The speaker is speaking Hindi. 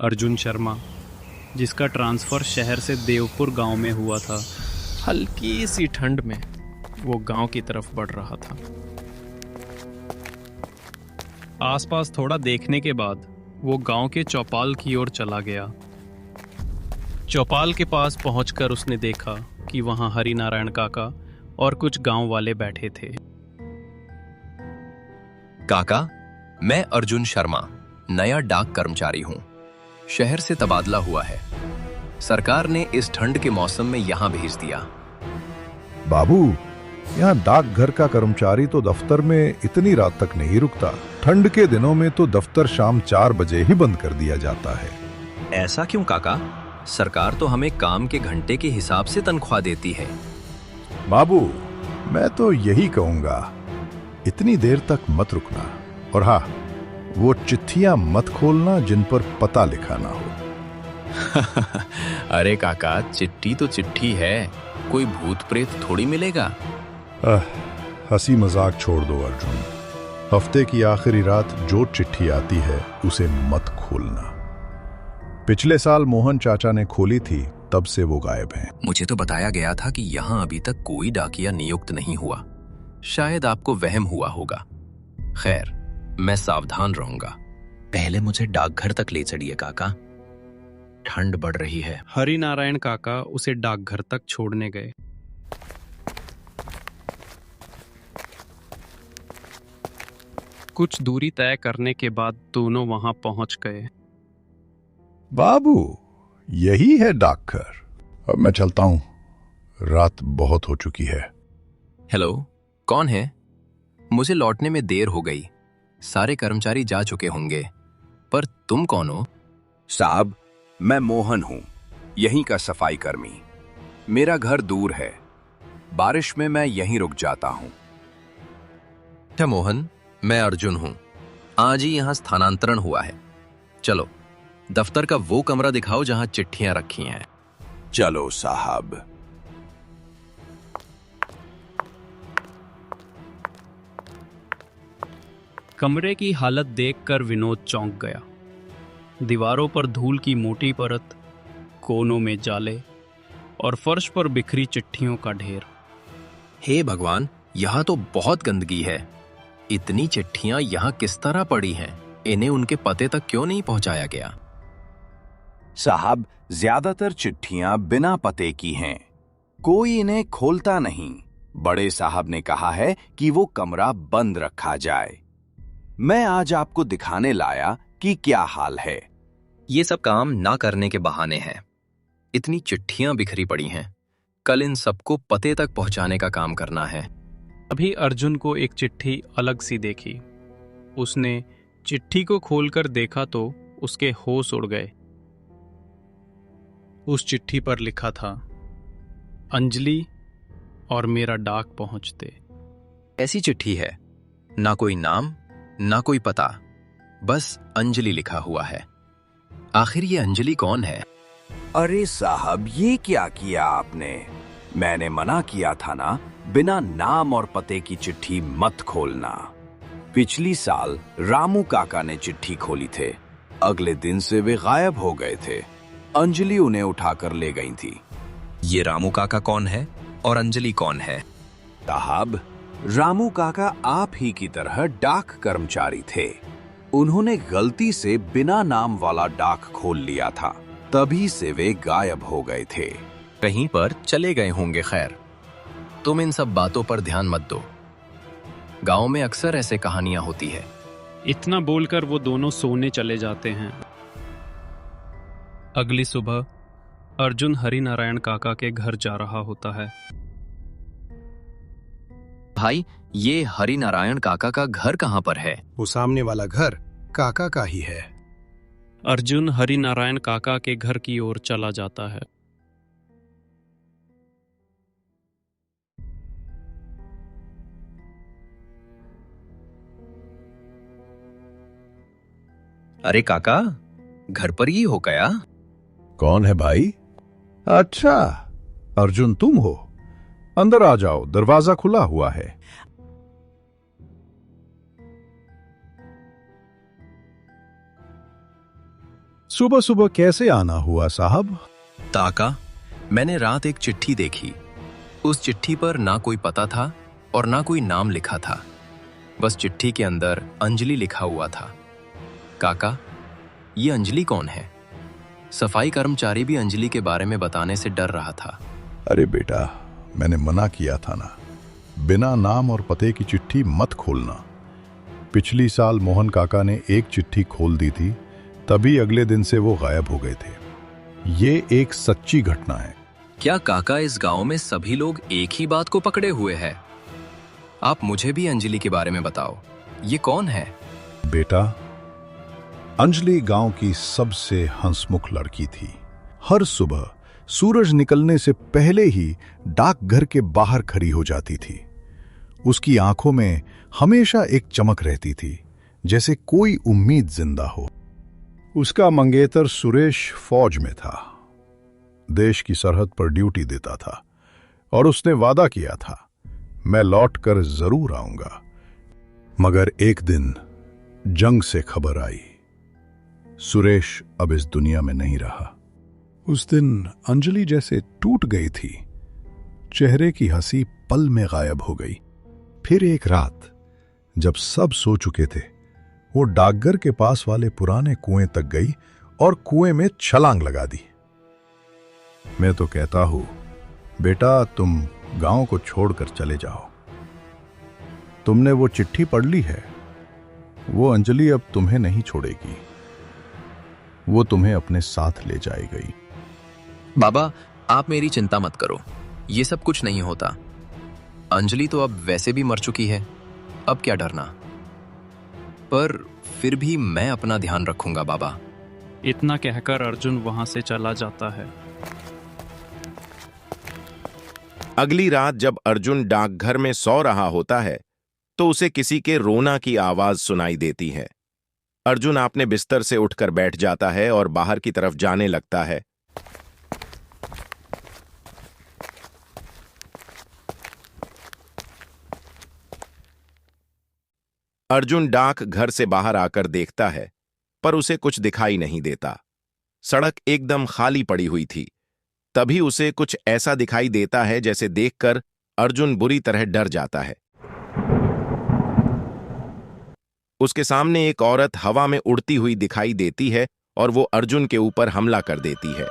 अर्जुन शर्मा, जिसका ट्रांसफ़र शहर से देवपुर गांव में हुआ था, हल्की सी ठंड में वो गांव की तरफ बढ़ रहा था। आसपास थोड़ा देखने के बाद वो गांव के चौपाल की ओर चला गया। चौपाल के पास पहुंचकर उसने देखा कि वहां हरि नारायण काका और कुछ गांव वाले बैठे थे। काका, मैं अर्जुन शर्मा नया डाक कर्मचारी हूं। शहर से तबादला हुआ है। सरकार ने इस ठंड के मौसम में यहां भेज दिया। बाबू, यहाँ डाकघर का कर्मचारी तो दफ्तर में इतनी रात तक नहीं रुकता। ठंड के दिनों में तो दफ्तर शाम 4 बजे ही बंद कर दिया जाता है। ऐसा क्यों काका? सरकार तो हमें काम के घंटे के हिसाब से तनख्वाह देती है। बाबू, मैं तो यही कहूंगा, इतनी देर तक मत रुकना। और हाँ, वो चिट्ठियां मत खोलना जिन पर पता लिखा ना हो। अरे काका, चिट्ठी तो चिट्ठी है, कोई भूत प्रेत थोड़ी मिलेगा। हंसी मजाक छोड़ दो अर्जुन। हफ्ते की आखिरी रात जो चिट्ठी आती है उसे मत खोलना। पिछले साल मोहन चाचा ने खोली थी, तब से वो गायब हैं। मुझे तो बताया गया था कि यहाँ अभी तक कोई डाकिया नियुक्त नहीं हुआ। शायद आपको वहम हुआ होगा। खैर, मैं सावधान रहूंगा। पहले मुझे डाकघर तक ले चलिए काका, ठंड बढ़ रही है। हरि नारायण काका उसे डाकघर तक छोड़ने गए। कुछ दूरी तय करने के बाद दोनों वहां पहुंच गए। बाबू, यही है डाकघर। अब मैं चलता हूं, रात बहुत हो चुकी है। हेलो, कौन है? मुझे लौटने में देर हो गई। सारे कर्मचारी जा चुके होंगे, पर तुम कौन हो? साहब, मैं मोहन हूं, यहीं का सफाई कर्मी। मेरा घर दूर है, बारिश में मैं यहीं रुक जाता हूं। क्या मोहन, मैं अर्जुन हूं। आज ही यहां स्थानांतरण हुआ है। चलो, दफ्तर का वो कमरा दिखाओ जहां चिट्ठियां रखी हैं। चलो साहब। कमरे की हालत देखकर विनोद चौंक गया। दीवारों पर धूल की मोटी परत, कोनों में जाले और फर्श पर बिखरी चिट्ठियों का ढेर। हे भगवान, यहां तो बहुत गंदगी है। इतनी चिट्ठियां यहां किस तरह पड़ी हैं? इन्हें उनके पते तक क्यों नहीं पहुंचाया गया? साहब, ज्यादातर चिट्ठियां बिना पते की हैं। कोई इन्हें खोलता नहीं। बड़े साहब ने कहा है कि वो कमरा बंद रखा जाए। मैं आज आपको दिखाने लाया कि क्या हाल है। ये सब काम ना करने के बहाने हैं। इतनी चिट्ठियां बिखरी पड़ी हैं। कल इन सबको पते तक पहुंचाने का काम करना है। अभी अर्जुन को एक चिट्ठी अलग सी देखी। उसने चिट्ठी को खोलकर देखा तो उसके होश उड़ गए। उस चिट्ठी पर लिखा था, अंजलि और मेरा डाक पहुंचते। ऐसी चिट्ठी है, ना कोई नाम ना कोई पता, बस अंजलि लिखा हुआ है। आखिर ये अंजलि कौन है? अरे साहब, ये क्या किया आपने? मैंने मना किया था ना, बिना नाम और पते की चिट्ठी मत खोलना। पिछली साल रामू काका ने चिट्ठी खोली थे। अगले दिन से वे गायब हो गए थे। अंजलि उन्हें उठाकर ले गई थी। ये रामू काका कौन है और अंजलि कौन है? साहब, रामू काका आप ही की तरह डाक कर्मचारी थे। उन्होंने गलती से बिना नाम वाला डाक खोल लिया था, तभी से वे गायब हो गए थे। कहीं पर चले गए होंगे। खैर, तुम इन सब बातों पर ध्यान मत दो। गांव में अक्सर ऐसे कहानियां होती है। इतना बोलकर वो दोनों सोने चले जाते हैं। अगली सुबह अर्जुन हरि नारायण काका के घर जा रहा होता है। भाई, ये हरि नारायण काका का घर कहाँ पर है? वो सामने वाला घर काका का ही है। अर्जुन हरि नारायण काका के घर की ओर चला जाता है। अरे काका, घर पर ही हो गया? कौन है भाई? अच्छा, अर्जुन तुम हो। अंदर आ जाओ, दरवाजा खुला हुआ है। सुबह सुबह कैसे आना हुआ साहब? ताका, मैंने रात एक चिट्ठी देखी। उस चिट्ठी पर ना कोई पता था और ना कोई नाम लिखा था। बस चिट्ठी के अंदर अंजलि लिखा हुआ था। काका, ये अंजलि कौन है? सफाई कर्मचारी भी अंजलि के बारे में बताने से डर रहा था। अरे बेटा, मैंने मना किया था ना, बिना नाम और पते की चिट्ठी मत खोलना। पिछली साल मोहन काका ने एक चिट्ठी खोल दी थी, तभी अगले दिन से वो गायब हो गए थे। ये एक सच्ची घटना है। क्या काका, इस गांव में सभी लोग एक ही बात को पकड़े हुए हैं? आप मुझे भी अंजलि के बारे में बताओ। ये कौन है? बेटा, अंजलि गांव की सबसे हंसमुख लड़की थी। हर सुबह सूरज निकलने से पहले ही डाकघर के बाहर खड़ी हो जाती थी। उसकी आंखों में हमेशा एक चमक रहती थी, जैसे कोई उम्मीद जिंदा हो। उसका मंगेतर सुरेश फौज में था, देश की सरहद पर ड्यूटी देता था और उसने वादा किया था, मैं लौटकर जरूर आऊंगा। मगर एक दिन जंग से खबर आई, सुरेश अब इस दुनिया में नहीं रहा। उस दिन अंजलि जैसे टूट गई थी, चेहरे की हंसी पल में गायब हो गई। फिर एक रात जब सब सो चुके थे, वो डाकघर के पास वाले पुराने कुएं तक गई और कुएं में छलांग लगा दी। मैं तो कहता हूं, बेटा, तुम गांव को छोड़कर चले जाओ। तुमने वो चिट्ठी पढ़ ली है, वो अंजलि अब तुम्हें नहीं छोड़ेगी, वो तुम्हें अपने साथ ले जाएगी। बाबा, आप मेरी चिंता मत करो, ये सब कुछ नहीं होता। अंजलि तो अब वैसे भी मर चुकी है, अब क्या डरना। पर फिर भी मैं अपना ध्यान रखूंगा बाबा। इतना कहकर अर्जुन वहां से चला जाता है। अगली रात जब अर्जुन डाकघर में सो रहा होता है तो उसे किसी के रोना की आवाज सुनाई देती है। अर्जुन अपने बिस्तर से उठकर बैठ जाता है और बाहर की तरफ जाने लगता है। अर्जुन डाक घर से बाहर आकर देखता है, पर उसे कुछ दिखाई नहीं देता। सड़क एकदम खाली पड़ी हुई थी। तभी उसे कुछ ऐसा दिखाई देता है जैसे देखकर अर्जुन बुरी तरह डर जाता है। उसके सामने एक औरत हवा में उड़ती हुई दिखाई देती है और वो अर्जुन के ऊपर हमला कर देती है।